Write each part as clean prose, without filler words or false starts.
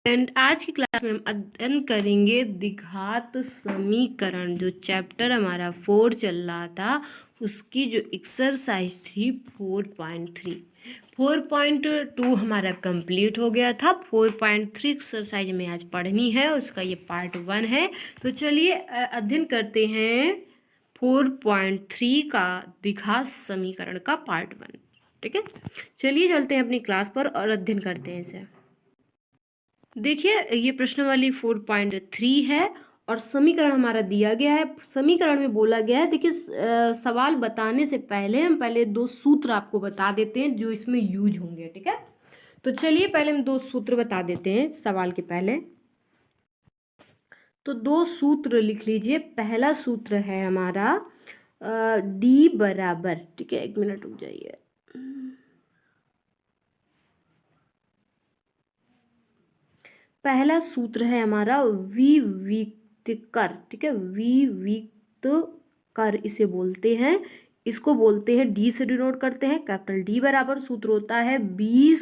And आज की class में हम अध्ययन करेंगे द्विघात समीकरण। जो चैप्टर हमारा 4 चल रहा था उसकी जो एक्सरसाइज थी 4.3। 4.2 हमारा कंप्लीट हो गया था। 4.3 एक्सरसाइज में आज पढ़नी है, उसका ये पार्ट 1 है। तो चलिए अध्ययन करते हैं 4.3 का द्विघात समीकरण का पार्ट 1। ठीक है, चलिए चलते हैं अपनी क्लास पर और अध्ययन करते हैं इसे। देखिए ये प्रश्न वाली 4.3 है और समीकरण हमारा दिया गया है। समीकरण में बोला गया है, देखिए सवाल बताने से पहले हम पहले दो सूत्र आपको बता देते हैं जो इसमें यूज होंगे। ठीक है, तो चलिए पहले हम दो सूत्र बता देते हैं सवाल के पहले। तो दो सूत्र लिख लीजिए। पहला सूत्र है हमारा डी बराबर, ठीक है, 1 मिनट रुक जाइए। पहला सूत्र है हमारा विविक्त कर, ठीक है, विविक्त कर इसे बोलते हैं। इसको बोलते हैं, डी से डिनोट करते हैं। कैपिटल डी बराबर सूत्र होता है बी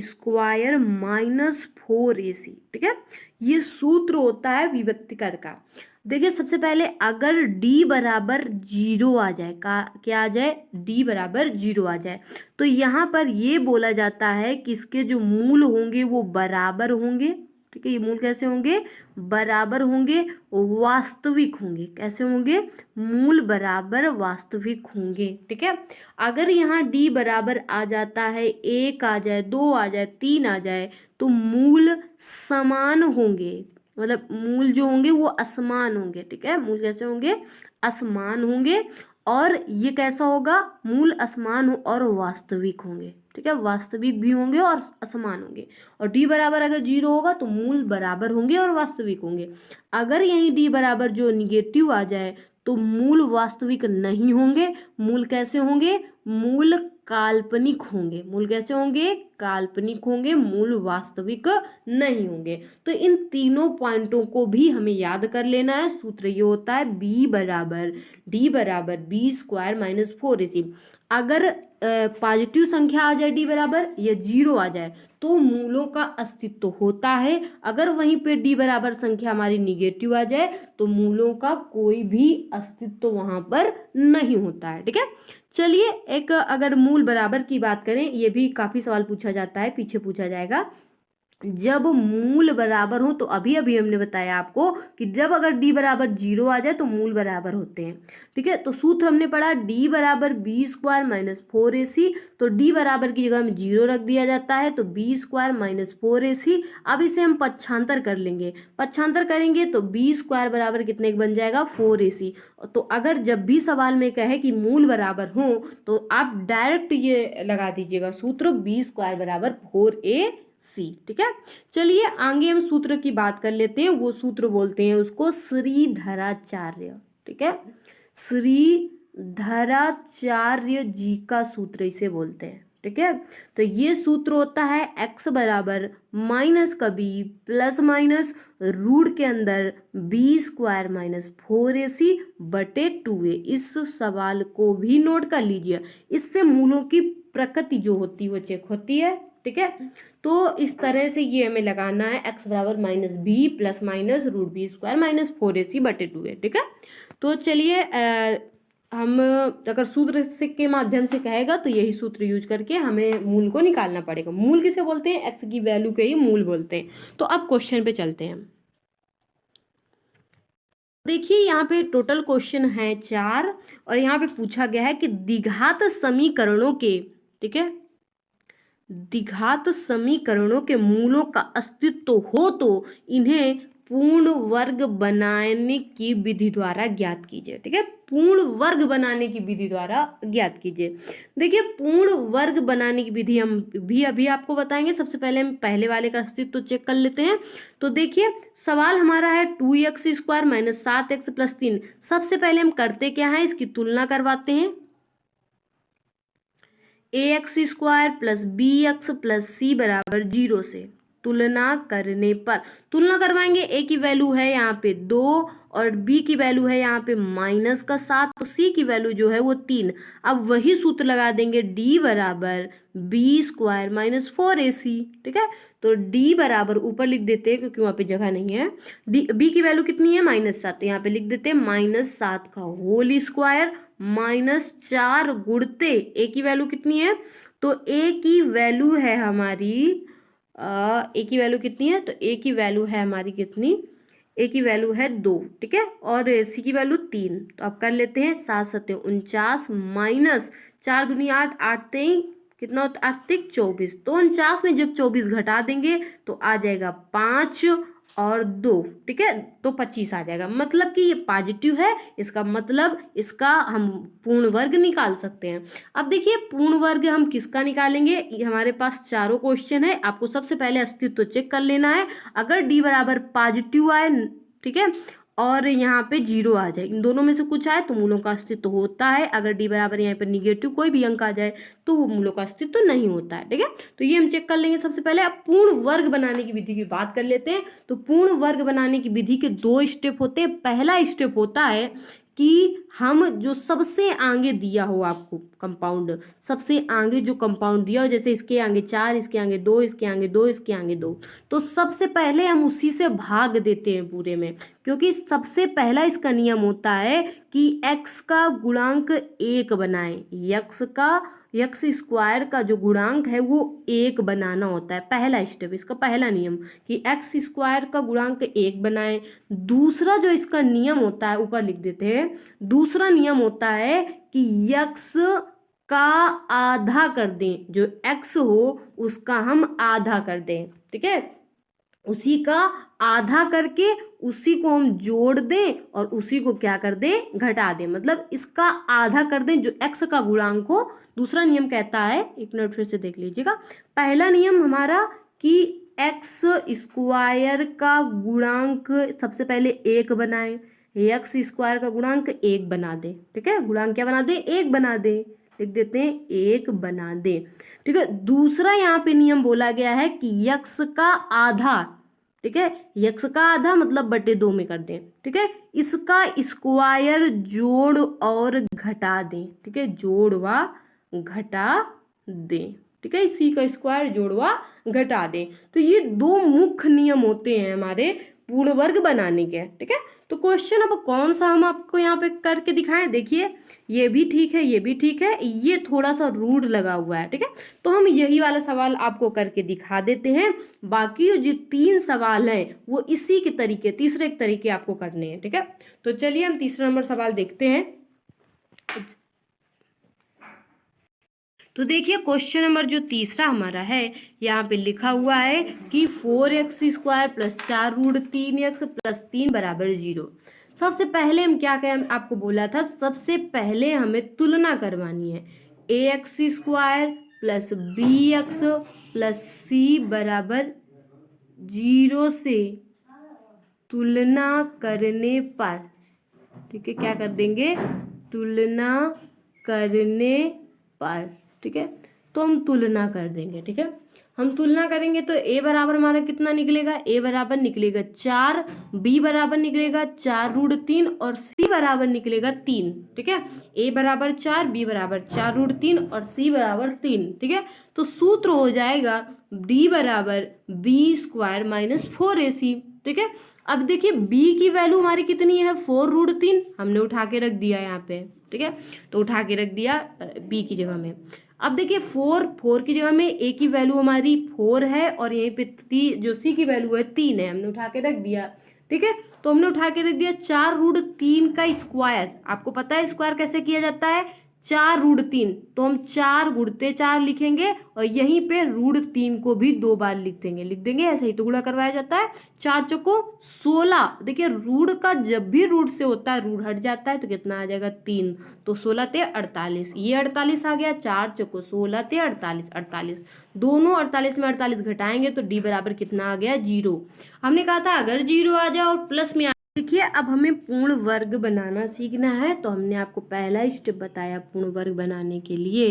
स्क्वायर माइनस 4ac। ठीक है, ये सूत्र होता है विविक्त कर का। देखिए सबसे पहले अगर d बराबर 0 आ जाए, क्या आ जाए, d बराबर 0 आ जाए, तो यहाँ पर ये बोला जाता है कि इसके जो मूल होंगे वो बराबर होंगे। ठीक है, ये मूल कैसे होंगे, बराबर होंगे, वास्तविक होंगे। कैसे होंगे, मूल बराबर वास्तविक होंगे। ठीक है, अगर यहाँ d बराबर आ जाता है 1 आ जाए, 2 आ जाए, 3 आ जाए, तो मूल समान होंगे, मतलब मूल जो होंगे वो असमान होंगे। ठीक है, मूल कैसे होंगे, असमान होंगे। और ये कैसा होगा, मूल असमान हो और वास्तविक होंगे। ठीक है, वास्तविक भी होंगे और असमान होंगे। और डी बराबर अगर 0 होगा तो मूल बराबर होंगे और वास्तविक होंगे। अगर यहीं डी बराबर जो निगेटिव आ जाए तो मूल वास्तविक नहीं होंगे, मूल कैसे होंगे, मूल काल्पनिक होंगे। मूल कैसे होंगे, काल्पनिक होंगे, मूल वास्तविक नहीं होंगे। तो इन तीनों पॉइंटों को भी हमें याद कर लेना है। सूत्र ये होता है बी बराबर डी बराबर बी स्क्वायर माइनस 4ac। अगर पॉजिटिव संख्या आ जाए डी बराबर या 0 आ जाए तो मूलों का अस्तित्व होता है। अगर वहीं पे डी बराबर संख्या हमारी निगेटिव आ जाए तो मूलों का कोई भी अस्तित्व वहां पर नहीं होता है। ठीक है, चलिए एक अगर मूल बराबर की बात करें, ये भी काफी सवाल पूछा जाता है, पीछे पूछा जाएगा। जब मूल बराबर हो, तो अभी अभी हमने बताया आपको कि जब अगर d बराबर 0 आ जाए तो मूल बराबर होते हैं। ठीक है, तो सूत्र हमने पढ़ा d बराबर बी स्क्वायर माइनस 4ac। तो d बराबर की जगह में 0 रख दिया जाता है, तो बी स्क्वायर माइनस 4ac। अब इसे हम पक्षांतर कर लेंगे, पक्षांतर करेंगे तो बी स्क्वायर बराबर कितने बन जाएगा, 4ac। तो अगर जब भी सवाल में कहे कि मूल बराबर हो तो आप डायरेक्ट ये लगा दीजिएगा सूत्र बी स्क्वायर बराबर 4ac। ठीक है, चलिए आगे हम सूत्र की बात कर लेते हैं। वो सूत्र बोलते हैं उसको श्रीधराचार्य। ठीक है, श्रीधराचार्य जी का सूत्र इसे बोलते हैं। ठीक है, तो ये सूत्र होता है x बराबर माइनस का b प्लस माइनस रूट के अंदर बी स्क्वायर माइनस 4ac बटे 2a। इस सवाल को भी नोट कर लीजिए, इससे मूलों की प्रकृति जो होती है वो चेक होती है। ठीक है, तो इस तरह से ये हमें लगाना है, x बराबर minus B plus minus root B square minus 4ac बटे 2a। ठीक है, तो चलिए हम अगर सूत्र से के माध्यम से कहेगा तो यही सूत्र यूज करके हमें मूल को निकालना पड़ेगा। मूल किसे बोलते हैं, x की वैल्यू के ही मूल बोलते हैं। तो अब क्वेश्चन पे चलते हैं। देखिए यहाँ पे टोटल क्वेश्चन है 4 और यहाँ पे पूछा गया है कि द्विघात समीकरणों के, ठीक है, द्विघात समीकरणों के मूलों का अस्तित्व हो तो इन्हें पूर्ण वर्ग बनाने की विधि द्वारा ज्ञात कीजिए। ठीक है, पूर्ण वर्ग बनाने की विधि द्वारा ज्ञात कीजिए। देखिए पूर्ण वर्ग बनाने की विधि हम भी अभी आपको बताएंगे। सबसे पहले हम पहले वाले का अस्तित्व चेक कर लेते हैं। तो देखिए सवाल हमारा है 2x square minus 7x plus 3। सबसे पहले हम करते क्या है, इसकी तुलना करवाते हैं। ax square plus bx plus c बराबर 0 से तुलना करने पर। तुलना करवाएंगे, ए की वैल्यू है यहाँ पे 2 और बी की वैल्यू है यहाँ पे -7, तो सी की वैल्यू जो है वो 3। अब वही सूत्र लगा देंगे, डी बराबर b² - 4ac। ठीक है, तो डी बराबर ऊपर लिख देते हैं क्योंकि वहाँ पे जगह नहीं है। डी बी की वैल्यू कितनी है -7, तो यहाँ पे लिख देते हैं -7 का होल स्क्वायर -4 गुणते ए की वैल्यू कितनी है, तो ए की वैल्यू है हमारी ए की वैल्यू कितनी है, तो ए की वैल्यू है हमारी कितनी, ए की वैल्यू है 2। ठीक है, और सी की वैल्यू 3। तो अब कर लेते हैं 7 7 49 माइनस 4 दूनी 8, 8 3 कितना होता है, 8 3 24। तो 49 में जब 24 घटा देंगे तो आ जाएगा 5 और 2। ठीक है, तो 25 आ जाएगा। मतलब कि ये पॉजिटिव है, इसका मतलब इसका हम पूर्ण वर्ग निकाल सकते हैं। अब देखिए पूर्ण वर्ग हम किसका निकालेंगे, हमारे पास चारों क्वेश्चन है, आपको सबसे पहले अस्तित्व चेक कर लेना है। अगर डी बराबर पॉजिटिव आए, ठीक है, और यहाँ पे 0 आ जाए, इन दोनों में से कुछ आए तो मूलों का अस्तित्व होता है। अगर डी बराबर यहाँ पे निगेटिव कोई भी अंक आ जाए तो वो मूलों का अस्तित्व नहीं होता है। ठीक है, तो ये हम चेक कर लेंगे सबसे पहले। अब पूर्ण वर्ग बनाने की विधि की बात कर लेते हैं। तो पूर्ण वर्ग बनाने की विधि के 2 स्टेप होते हैं। पहला स्टेप होता है कि हम जो सबसे आगे दिया हो आपको कंपाउंड, सबसे आगे जो कंपाउंड दिया हो, जैसे इसके आगे 4, इसके आगे 2, इसके आगे 2, इसके आगे 2, तो सबसे पहले हम उसी से भाग देते हैं पूरे में, क्योंकि सबसे पहला इसका नियम होता है कि x का गुणांक 1 बनाएं। एक्स स्क्वायर का जो गुणांक है वो 1 बनाना होता है। पहला स्टेप, इसका पहला नियम कि एक्स स्क्वायर का गुणांक 1 बनाएं। दूसरा जो इसका नियम होता है, ऊपर लिख देते हैं, दूसरा नियम होता है कि x का आधा कर दें, जो x हो उसका हम आधा कर दें। ठीक है, उसी का आधा करके उसी को हम जोड़ दें और उसी को क्या कर दें, घटा दें, मतलब इसका आधा कर दें जो x का गुणांक हो। दूसरा नियम कहता है, एक मिनट फिर से देख लीजिएगा, पहला नियम हमारा कि एक्स स्क्वायर का गुणांक सबसे पहले 1 बनाए, एक्स स्क्वायर का गुणांक 1 बना दे। ठीक है, गुणांक क्या बना दे, 1 बना दे, लिख देते हैं 1 बना दे। ठीक है, दूसरा यहाँ पे नियम बोला गया है कि यक्स का आधा, ठीक है, यक्स का आधा मतलब बटे 2 में कर दें। ठीक है, इसका स्क्वायर जोड़ और घटा दें। ठीक है, जोड़ व घटा दें। ठीक है, इसी का स्क्वायर जोड़ व घटा दें। तो ये 2 मुख्य नियम होते हैं हमारे पूर्ण वर्ग बनाने के। ठीक है, तो क्वेश्चन अब कौन सा हम आपको यहाँ पे करके दिखाएं, देखिए ये भी ठीक है, ये भी ठीक है, ये थोड़ा सा रूड लगा हुआ है। ठीक है, तो हम यही वाला सवाल आपको करके दिखा देते हैं। बाकी जो 3 सवाल हैं वो इसी के तरीके, तीसरे एक तरीके आपको करने हैं। ठीक है, तो चलिए हम तीसरा नंबर सवाल देखते हैं। तो देखिए क्वेश्चन नंबर जो तीसरा हमारा है, यहाँ पे लिखा हुआ है कि 4x² + 4 रूट 3x + 3 = 0। सबसे पहले हम क्या करें, आपको बोला था सबसे पहले हमें तुलना करवानी है। ax² + bx + c = 0 से तुलना करने पर, ठीक है, क्या कर देंगे, तुलना करने पर। ठीक है, तो हम तुलना कर देंगे। ठीक है, हम तुलना करेंगे तो a बराबर हमारा कितना निकलेगा, a बराबर निकलेगा 4, b बराबर निकलेगा 4 रूट 3 और c बराबर निकलेगा 3। ठीक है, a बराबर 4, b बराबर 4 रूट 3 और c बराबर 3। ठीक है, तो सूत्र हो जाएगा d बराबर b² - 4ac। ठीक है, अब देखिए b की वैल्यू हमारी कितनी है, 4 रूट 3, हमने उठा के रख दिया यहाँ पे। ठीक है, तो उठा के रख दिया b की जगह में। अब देखिए 4 की जगह में a की वैल्यू हमारी 4 है और यहीं पे जो c की वैल्यू है 3 है, हमने उठा के रख दिया। ठीक है, तो हमने उठा के रख दिया 4 रूट 3 का स्क्वायर। आपको पता है स्क्वायर कैसे किया जाता है, 4 रूट 3, तो हम 4 गुणते 4 लिखेंगे और यहीं पे रूट 3 को भी 2 बार लिख देंगे, ऐसे ही तो गुणा करवाया जाता है। 4 चौको 16, देखिए रूट का जब भी रूट से होता है रूट हट जाता है तो कितना आ जाएगा 3, तो 16 ते 48, ये 48 आ गया। 4 चौको 16 ते 48, 48, दोनों 48 में 48 घटाएंगे तो डी बराबर कितना आ गया, 0। हमने कहा था अगर 0 आ जाए और प्लस में, देखिए अब हमें पूर्ण वर्ग बनाना सीखना है। तो हमने आपको पहला स्टेप बताया पूर्ण वर्ग बनाने के लिए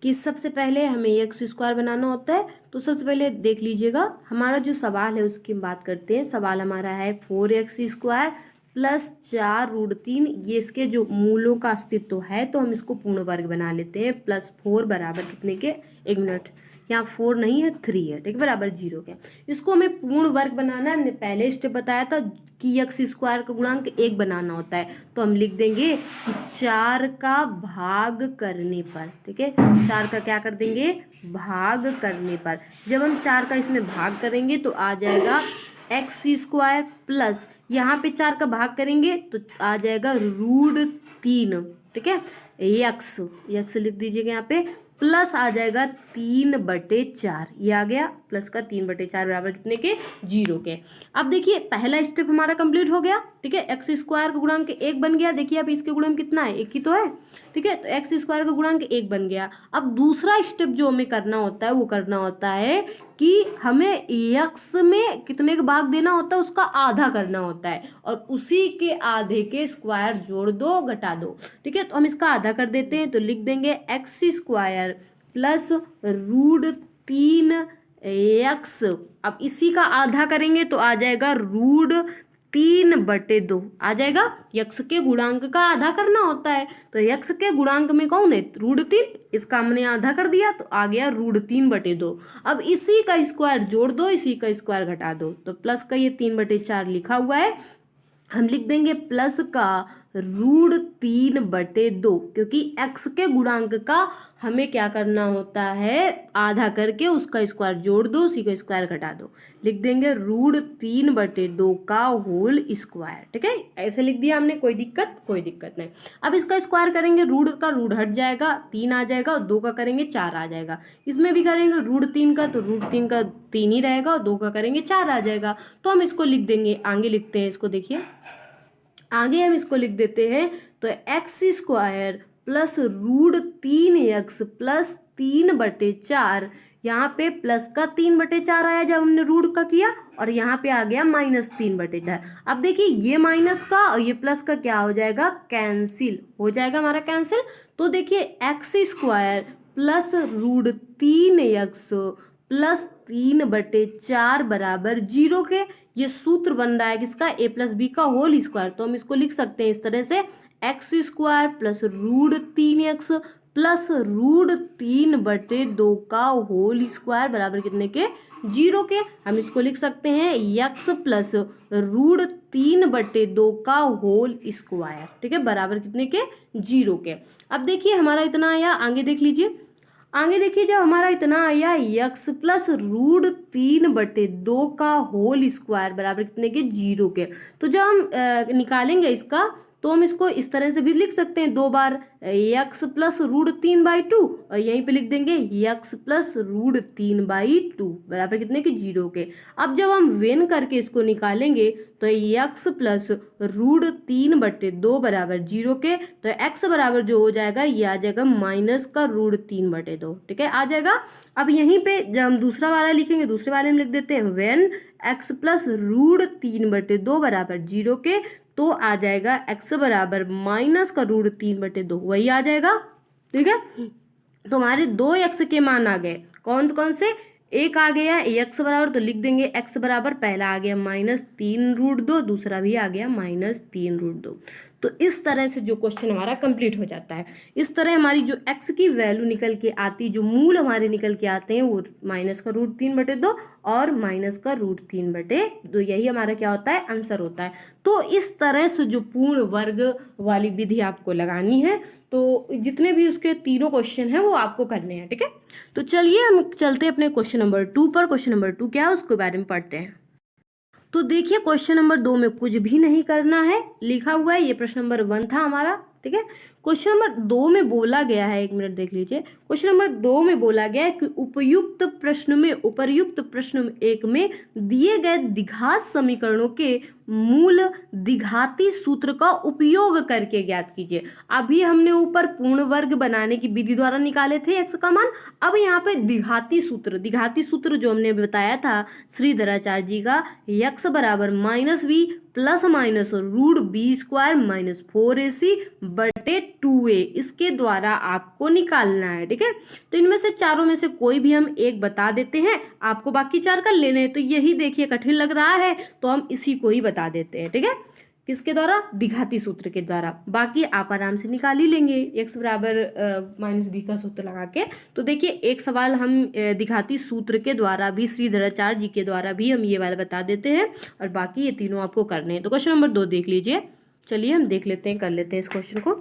कि सबसे पहले हमें एक्स स्क्वायर बनाना होता है। तो सबसे पहले देख लीजिएगा, हमारा जो सवाल है उसकी हम बात करते हैं। सवाल हमारा है 4x² प्लस 4√3, ये इसके जो मूलों का अस्तित्व है, तो हम इसको पूर्ण वर्ग बना लेते हैं। प्लस 4 बराबर कितने के, 1 मिनट, यहाँ 4 नहीं है 3 है, ठीक है, बराबर 0 के। इसको हमें पूर्ण वर्ग बनाना है। पहले स्टेप बताया था कि एक्स स्क्वायर का गुणांक 1 बनाना होता है, तो हम लिख देंगे कि 4 का भाग करने पर, ठीक है, 4 का क्या कर देंगे, भाग करने पर। जब हम 4 का इसमें भाग करेंगे तो आ जाएगा x² प्लस, यहाँ पे 4 का भाग करेंगे तो आ जाएगा √3, ठीक है, यक्स लिख दीजिएगा यहाँ पे, प्लस आ जाएगा 3/4, ये आ गया प्लस का 3/4 बराबर कितने के, 0 के। अब देखिए पहला स्टेप हमारा कंप्लीट हो गया, ठीक है, x² का गुणांक 1 बन गया। देखिए अब इसके गुणांक कितना है, 1 ही तो है, ठीक है, तो x² का गुणांक 1 बन गया। अब दूसरा स्टेप जो हमें करना होता है वो करना होता है कि हमें x में कितने का भाग देना होता है, उसका आधा करना होता है, और उसी के आधे के स्क्वायर जोड़ दो घटा दो, ठीक है। तो हम इसका आधा कर देते हैं, तो लिख देंगे x² प्लस √3x। अब इसी का आधा करेंगे तो आ जाएगा √3/2 आ जाएगा। यक्स के गुणांक का आधा करना होता है, तो यक्स के गुणांक में कौन है, √3, इसका हमने आधा कर दिया तो आ गया √3/2। अब इसी का स्क्वायर जोड़ दो, इसी का स्क्वायर घटा दो, तो प्लस का ये 3/4 लिखा हुआ है, हम लिख देंगे प्लस का √3/2, क्योंकि x के गुणांक का हमें क्या करना होता है, आधा करके उसका स्क्वायर जोड़ दो, उसी का स्क्वायर घटा दो, लिख देंगे √3/2 का होल स्क्वायर, ठीक है, ऐसे लिख दिया हमने, कोई दिक्कत नहीं। अब इसका स्क्वायर करेंगे, रूट का रूट हट जाएगा, 3 आ जाएगा, और 2 का करेंगे 4 आ जाएगा। इसमें भी करेंगे √3 का, तो √3 का 3 ही रहेगा, और 2 का करेंगे 4 आ जाएगा। तो हम इसको लिख देंगे, आगे लिखते हैं इसको, देखिए आगे हम इसको लिख देते हैं, तो x² प्लस √3x प्लस 3/4, यहाँ पे प्लस का 3/4 आया जब हमने रूट का किया, और यहाँ पे आ गया -3/4। अब देखिए ये माइनस का और ये प्लस का क्या हो जाएगा, कैंसिल हो जाएगा हमारा, कैंसिल। तो देखिए x² प्लस √3x प्लस 3/4 बराबर 0 के। ये सूत्र बन रहा है किसका, a प्लस बी का होल स्क्वायर। तो हम इसको लिख सकते हैं इस तरह से, x² प्लस √3x प्लस √3/2 का होल स्क्वायर बराबर कितने के, 0 के। हम इसको लिख सकते हैं x प्लस √3/2 का होल स्क्वायर, ठीक है, बराबर कितने के, 0 के। अब देखिए हमारा इतना आया, आगे देख लीजिए, आगे देखिए जब हमारा इतना आया x प्लस √3/2 का होल स्क्वायर बराबर कितने के, 0 के। तो जब हम निकालेंगे इसका, तो हम इसको इस तरह से भी लिख सकते हैं, 2 बार x प्लस √3/2, और यहीं पे लिख देंगे x प्लस √3/2 बराबर कितने के, 0 के। अब जब हम वेन करके इसको निकालेंगे तो x प्लस √3/2 बराबर 0 के, तो x बराबर जो हो जाएगा ये आ जाएगा माइनस का √3/2, ठीक है, आ जाएगा। अब यहीं पे जब हम दूसरा वाला लिखेंगे, दूसरे वाले में लिख देते हैं वेन x प्लस √3/2 बराबर 0 के, तो आ जाएगा x बराबर माइनस का √3/2, वही आ जाएगा, ठीक है। तो हमारे 2x के मान आ गए, कौन कौन से, एक आ गया x बराबर, तो लिख देंगे x बराबर, पहला आ गया -3√2, दूसरा भी आ गया -3√2। तो इस तरह से जो क्वेश्चन हमारा कंप्लीट हो जाता है। इस तरह हमारी जो x की वैल्यू निकल के आती, जो मूल हमारे निकल के आते हैं, वो माइनस का √3/2 और माइनस का √3/2, यही हमारा क्या होता है, आंसर होता है। तो इस तरह से जो पूर्ण वर्ग वाली विधि आपको लगानी है, तो जितने भी उसके तीनों क्वेश्चन हैं वो आपको करने हैं, ठीक है। तो चलिए हम चलते हैं अपने क्वेश्चन नंबर 2 पर। क्वेश्चन नंबर 2 क्या है उसके बारे में पढ़ते हैं। तो देखिए क्वेश्चन नंबर 2 में कुछ भी नहीं करना है, लिखा हुआ है, ये प्रश्न नंबर 1 था हमारा, ठीक है। क्वेश्चन नंबर 2 में बोला गया है, 1 मिनट देख लीजिए, क्वेश्चन नंबर 2 में बोला गया है कि उपर्युक्त प्रश्न 1 में दिए गए द्विघात समीकरणों के मूल द्विघाती सूत्र का उपयोग करके ज्ञात कीजिए। अभी हमने ऊपर पूर्ण वर्ग बनाने की विधि द्वारा निकाले थे x का मान, अब यहाँ पे द्विघाती सूत्र जो हमने बताया था श्रीधराचार्य जी का, x बराबर -b plus minus √b² - 4ac/2 2a इसके द्वारा आपको निकालना है। ठीक है, तो इनमें से चारों में से कोई भी हम एक बता देते हैं, आपको बाकी चार कर लेने हैं। तो यही देखिए कठिन लग रहा है तो हम इसी को ही बता देते हैं। ठीक है, किसके द्वारा? द्विघाती सूत्र के द्वारा। बाकी आप आराम से निकाल ही लेंगे x बराबर माइनस बी का सूत्र लगा के। तो देखिए एक सवाल हम द्विघाती सूत्र के द्वारा भी, श्रीधराचार्य जी के द्वारा भी हम ये वाला बता देते हैं, और बाकी ये तीनों आपको करने हैं। तो क्वेश्चन नंबर 2 देख लीजिए। चलिए हम देख लेते हैं, कर लेते हैं इस क्वेश्चन को।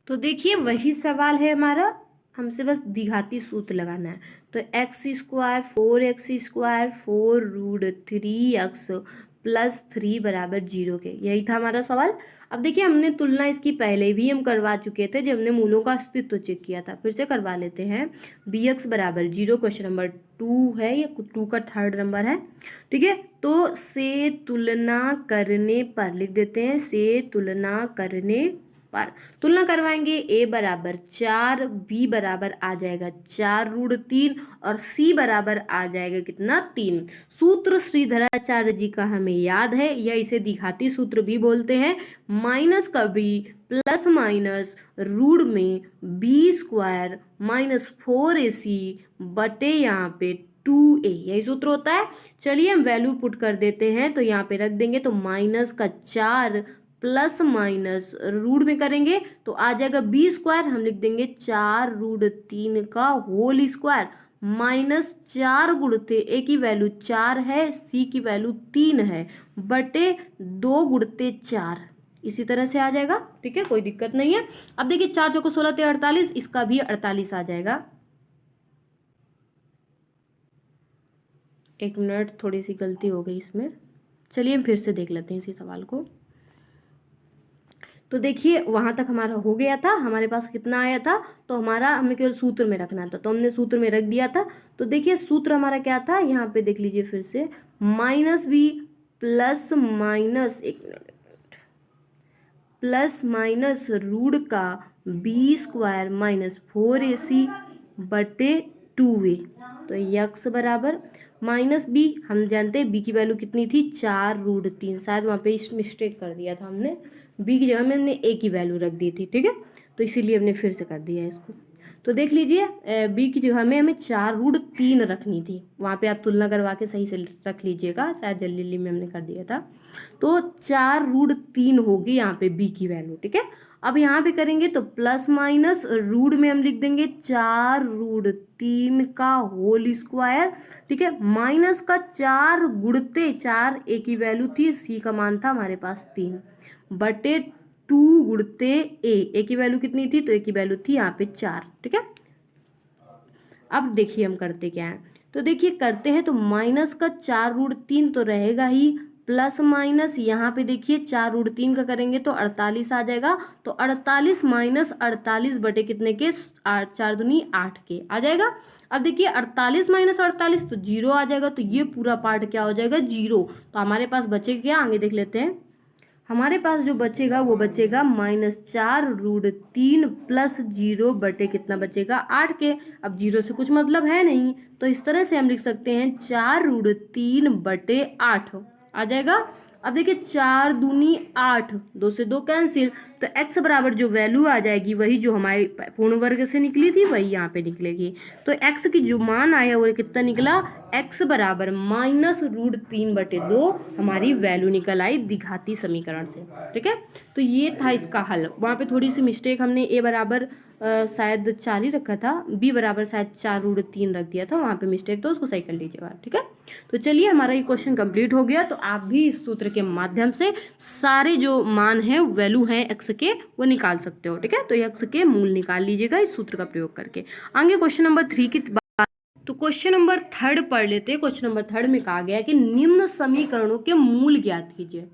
तो देखिए वही सवाल है हमारा, हमसे बस द्विघाती सूत्र लगाना है। तो x square 4x square 4√3x plus 3 बराबर 0 के, यही था हमारा सवाल। अब देखिए हमने तुलना इसकी पहले भी हम करवा चुके थे जब हमने मूलों का अस्तित्व चेक किया था, फिर से करवा लेते हैं। bx बराबर 0 क्वेश्चन नंबर 2 है, ये 2 का थर्ड नंबर है। ठीक है, तो से तुलना करने पर लिख देते हैं, से तुलना करने पर तुलना करवाएंगे। a बराबर 4, b बराबर आ जाएगा 4√3 और c बराबर आ जाएगा कितना? 3। सूत्र श्रीधराचार्य जी का हमें याद है, या इसे द्विघाती सूत्र भी बोलते हैं। माइनस का b प्लस माइनस रूट में b स्क्वायर माइनस 4ac बटे यहाँ पे 2a, यही सूत्र होता है। चलिए हम वैल्यू पुट कर देते हैं, तो यहाँ पे रख देंगे, तो माइनस का 4 प्लस माइनस रूट में करेंगे तो आ जाएगा बी स्क्वायर, हम लिख देंगे 4√3 का होल स्क्वायर माइनस 4 गुणते ए की वैल्यू 4 है, सी की वैल्यू 3 है, बटे 2 गुणते 4, इसी तरह से आ जाएगा। ठीक है, कोई दिक्कत नहीं है। अब देखिए 4 चौको 16 48, इसका भी 48 आ जाएगा। एक मिनट, थोड़ी सी गलती हो गई इसमें, चलिए हम फिर से देख लेते हैं इसी सवाल को। तो देखिए वहां तक हमारा हो गया था, हमारे पास कितना आया था, तो हमारा हमें केवल सूत्र में रखना था, तो हमने सूत्र में रख दिया था। तो देखिए सूत्र हमारा क्या था, यहाँ पे देख लीजिए फिर से, माइनस बी प्लस माइनस, एक मिनट, प्लस माइनस रूट का बी स्क्वायर माइनस 4ac बटे 2a। तो यक्स बराबर माइनस बी, हम जानते हैं बी की वैल्यू कितनी थी, 4√3, शायद वहाँ पे मिस्टेक कर दिया था हमने, बी की जगह में हमने ए की वैल्यू रख दी थी। ठीक है, तो इसीलिए हमने फिर से कर दिया इसको। तो देख लीजिए बी की जगह में हमें 4√3 रखनी थी, वहाँ पे आप तुलना करवा के सही से रख लीजिएगा, शायद जल्दी जल्दी में हमने कर दिया था। तो 4√3 होगी यहाँ पे बी की वैल्यू। ठीक है, अब यहाँ पे करेंगे तो प्लस माइनस रूट में हम लिख देंगे 4√3 का होल स्क्वायर। ठीक है, माइनस का 4 गुणते 4 ए की वैल्यू थी, सी का मान था हमारे पास 3, बटे 2 गुणते ए की वैल्यू कितनी थी, तो ए की वैल्यू थी यहाँ पे 4। ठीक है, अब देखिए हम करते क्या है, तो देखिए करते हैं तो माइनस का 4√3 तो रहेगा ही, प्लस माइनस यहाँ पे देखिए 4√3 का करेंगे तो 48 आ जाएगा, तो 48 माइनस 48 बटे कितने के, 4 दूनी 8 के आ जाएगा। अब देखिए 48 माइनस 48 तो 0 आ जाएगा, तो ये पूरा पार्ट क्या हो जाएगा, 0। तो हमारे पास बचेगा क्या, आगे देख लेते हैं। हमारे पास जो बचेगा वो बचेगा -4√3 प्लस 0 बटे कितना बचेगा, 8 के। अब 0 से कुछ मतलब है नहीं, तो इस तरह से हम लिख सकते हैं 4√3 बटे 8 आ जाएगा। अब देखिए 4 दूनी 8, 2 से 2 कैंसिल, तो x बराबर जो वैल्यू आ जाएगी वही जो हमारे पूर्ण वर्ग से निकली थी वही यहाँ पे निकलेगी। तो x की जो मान आया वो कितना निकला, x बराबर -√3 बटे 2 हमारी वैल्यू निकल आई द्विघाती समीकरण से। ठीक है, तो ये था इसका हल। वहाँ पे थोड़ी सी मिस्टेक, हमने a बराबर शायद 4 ही रखा था, b बराबर शायद 4√3 रख दिया था, वहाँ पे मिस्टेक, तो उसको सही कर लीजिएगा। ठीक है, तो चलिए हमारा ये क्वेश्चन कंप्लीट हो गया। तो आप भी इस सूत्र के माध्यम से सारे जो मान हैं, वैल्यू हैं x के, वो निकाल सकते हो। ठीक है, तो x के मूल निकाल लीजिएगा इस सूत्र का प्रयोग करके। आगे क्वेश्चन नंबर 3 की बात, तो क्वेश्चन नंबर 3 पढ़ लेते हैं। क्वेश्चन नंबर 3 में कहा गया है कि निम्न समीकरणों के मूल ज्ञात कीजिए।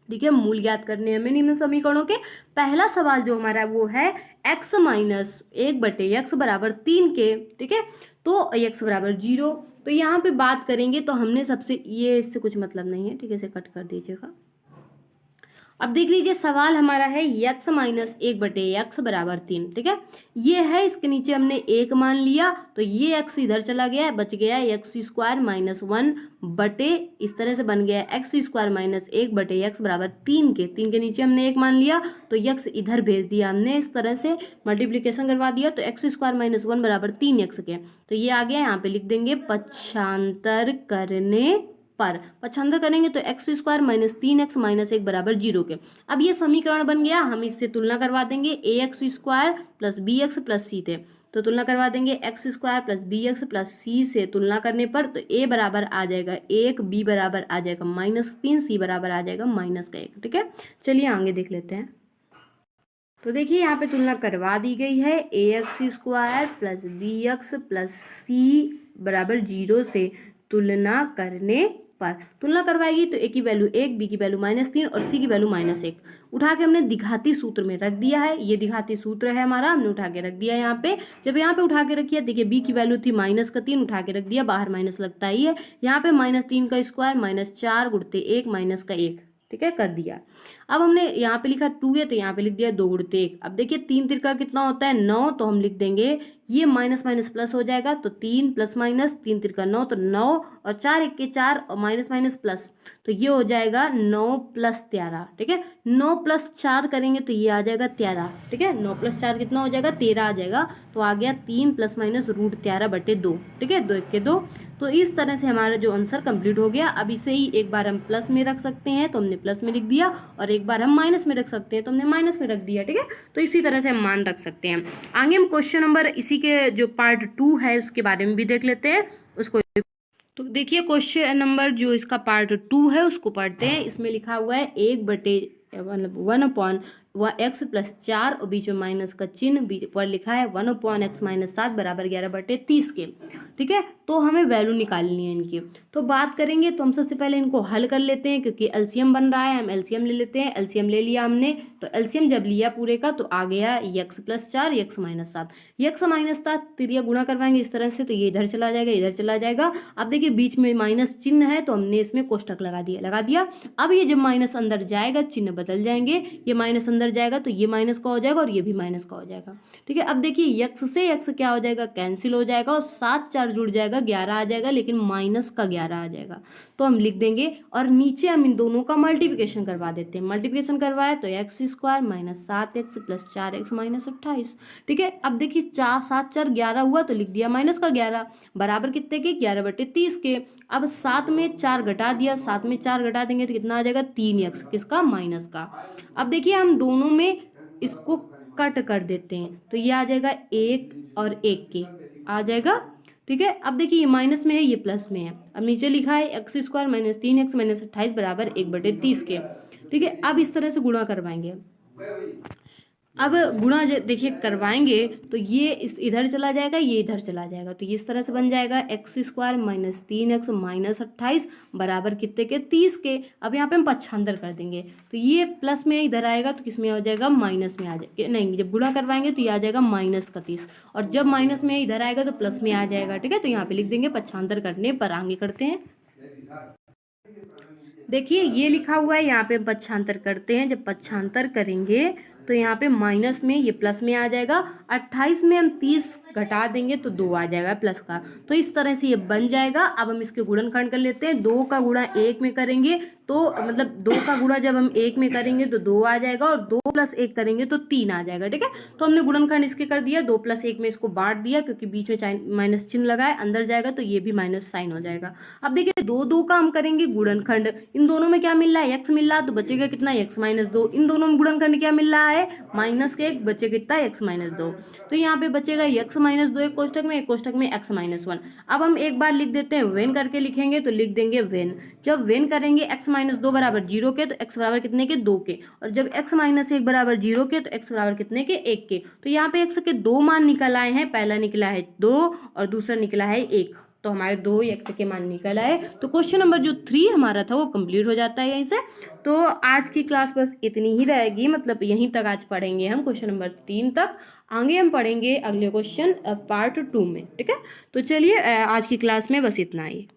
ठीक है, मूल ज्ञात करने हमें निम्न समीकरणों के। पहला सवाल जो हमारा वो है x माइनस 1 बटे x बराबर 3 के। ठीक है, तो x बराबर 0, तो यहाँ पे बात करेंगे तो हमने सबसे, ये इससे कुछ मतलब नहीं है, ठीक है, इसे कट कर दीजिएगा। अब देख लीजिए सवाल हमारा है x माइनस 1/x बराबर 3, ठीक है। ये है, इसके नीचे हमने 1 मान लिया तो ये x इधर चला गया है, बच गया एक्स स्क्वायर माइनस 1 बटे, इस तरह से बन गया एक्स स्क्वायर माइनस 1/x बराबर 3 के, 3 के नीचे हमने 1 मान लिया तो x इधर भेज दिया हमने, इस तरह से मल्टीप्लीकेशन करवा दिया तो एक्स स्क्वायर माइनस 1 बराबर 3x के, तो ये आ गया। यहाँ पे लिख देंगे पक्षांतर करने पर, पक्षांतर करेंगे तो x square minus 3x minus 1 बराबर 0 के। अब ये समीकरण बन गया, हम इससे तुलना करवा देंगे A X square plus B X plus C थे, तो तुलना करवा देंगे X square plus B X plus C से, तुलना करने पर तो ए बराबर आ जाएगा 1, बी बराबर आ जाएगा -3, सी बराबर आ जाएगा -1, ठीक है। चलिए आगे देख लेते हैं। तो देखिए यहाँ पे तुलना करवा दी गई है, A X square plus B X plus C बराबर 0 से तुलना करने पर, तुलना करवाएगी तो ए की वैल्यू 1, बी की वैल्यू -3 और सी की वैल्यू -1 उठा के हमने दिघाती सूत्र में रख दिया है। ये दिघाती सूत्र है हमारा, हमने उठा के रख दिया यहाँ पे। जब यहाँ पे उठा के रखिए, देखिए बी की वैल्यू थी -3, उठा के रख दिया, बाहर माइनस लगता ही है। यहाँ पे -3 का स्क्वायर -4 गुणते 1 -1, ठीक है, कर दिया। अब हमने यहाँ पे लिखा 2 है तो यहाँ पे लिख दिया 2 गुणते 1। अब देखिए 3 तिरका कितना होता है 9, तो हम लिख देंगे ये माइनस माइनस प्लस हो जाएगा, तो 3 प्लस माइनस 3 तिरका 9, तो 9 और 4 1 के 4 और माइनस माइनस प्लस, तो ये हो जाएगा 9 + 13, ठीक है। 9 + 4 करेंगे तो ये आ जाएगा 13, ठीक है। 9 + 4 कितना हो जाएगा 13 आ जाएगा, तो आ गया 3 ± √13/2, ठीक है, 2 1 के 2। तो इस तरह से हमारा जो आंसर कंप्लीट हो गया। अब इसे ही एक बार हम प्लस में रख सकते हैं तो हमने प्लस में लिख दिया, और एक बार हम माइनस में रख सकते हैं तो हमने माइनस में रख दिया, ठीक है। तो इसी तरह से हम मान रख सकते हैं। आगे हम क्वेश्चन नंबर इसी के जो पार्ट 2 है उसके बारे में भी देख लेते हैं उसको। तो देखिए क्वेश्चन नंबर जो इसका पार्ट 2 है उसको पढ़ते हैं। इसमें लिखा हुआ है 1/x + 4 और बीच में माइनस का चिन्ह, बीच पर लिखा है 1/x - 7 बराबर 11/30 के, ठीक है। तो हमें वैल्यू निकालनी है इनकी। तो बात करेंगे तो हम सबसे पहले इनको हल कर लेते हैं, क्योंकि एलसीएम बन रहा है, हम एलसीएम ले लेते हैं। एलसीएम ले लिया हमने, तो एलसीएम जब लिया पूरे का तो आ गया x + 4 x - 7, x - 7 तिरिया गुणा करवाएंगे इस तरह से तो ये इधर चला जाएगा, इधर चला जाएगा। अब देखिए बीच में माइनस चिन्ह है तो हमने इसमें कोष्टक लगा दिया। अब ये जब माइनस अंदर जाएगा चिन्ह बदल जाएंगे, ये माइनस अंदर जाएगा तो ये माइनस का हो जाएगा और ये भी माइनस का हो जाएगा, ठीक है। अब देखिए x से x क्या हो जाएगा, कैंसिल हो जाएगा और 7 4 जुड़ जाएगा, 11 आ जाएगा, लेकिन माइनस का 11 आ जाएगा। तो हम लिख देंगे और नीचे हम इन दोनों का मल्टीप्लिकेशन करवा देते हैं। मल्टीप्लिकेशन करवाए तो x² - 7x + 4x - 28, ठीक है। अब देखिए 7 4 11 हुआ तो लिख दिया माइनस का 11 बराबर कितने के 11/30 के। अब 7 में 4 घटा दिया, 7 में 4 घटा देंगे तो कितना आ जाएगा 3x, किसका, माइनस का। अब देखिए हम दोनों में इसको कट कर देते हैं तो ये आ जाएगा 1 और 1 के आ जाएगा, ठीक है। अब देखिए ये माइनस में है, ये प्लस में है। अब नीचे लिखा है x² - 3x - 28 बराबर 1/30 के, ठीक है। अब इस तरह से गुणा करवाएंगे। अब गुणा देखिए करवाएंगे तो ये इस इधर चला जाएगा, ये इधर चला जाएगा, तो ये इस तरह से बन जाएगा x² - 3x - 28 बराबर कितने के 30 के। अब यहाँ पे हम पक्षांतर कर देंगे तो ये प्लस में इधर आएगा तो किस में आ जाएगा, माइनस में आ जाएगा। नहीं, जब गुणा करवाएंगे तो ये आ जाएगा -30, और जब माइनस में इधर आएगा तो प्लस में आ जाएगा, ठीक है। तो यहाँ पे लिख देंगे पक्षांतर करने पर। आगे करते हैं। देखिए ये लिखा हुआ है, यहाँ पे हम पक्षांतर करते हैं। जब पक्षांतर करेंगे तो यहाँ पे माइनस में ये प्लस में आ जाएगा, 28 में हम 30 घटा देंगे तो 2 आ जाएगा प्लस का, तो इस तरह से ये बन जाएगा। अब हम इसके गुणनखंड कर लेते हैं। 2 का गुणा 1 में करेंगे तो मतलब 2 का गुणा जब हम 1 में करेंगे तो 2 आ जाएगा, और 2 + 1 करेंगे तो 3 आ जाएगा, ठीक है। तो हमने गुणनखंड इसके कर दिया, 2 + 1 में इसको बांट दिया, क्योंकि बीच में माइनस चिन्ह लगाए, अंदर जाएगा तो ये भी माइनस साइन हो जाएगा। अब देखिए 2 का हम करेंगे गुणनखंड। इन दोनों में क्या मिल रहा है, x मिल रहा है, तो बचेगा कितना, x - 2। इन दोनों में गुणनखंड क्या मिल रहा है, -1, बचेगा कितना, x - 2। तो यहाँ पे बचेगा x - 2 एक कोष्टक में, एक कोष्टक में x - 1। अब हम एक बार लिख देते हैं, वेन करके लिखेंगे तो लिख देंगे वेन। जब वेन करेंगे x - 2 बराबर 0 के तो x बराबर कितने के 2 के, और जब x - 1 बराबर 0 के तो x बराबर कितने के 1 के। तो यहाँ पे x के 2 मान निकल आए हैं, पहला निकला है 2 और दूसरा निकला है 1, तो हमारे 2 x के मान निकल आए। तो क्वेश्चन नंबर जो 3 हमारा था वो कंप्लीट हो जाता है यहीं से। तो आज की क्लास बस इतनी ही रहेगी, मतलब यहीं तक आज पढ़ेंगे हम क्वेश्चन नंबर 3 तक। आगे हम पढ़ेंगे अगले क्वेश्चन पार्ट 2 में, ठीक है। तो चलिए आज की क्लास में बस इतना ही।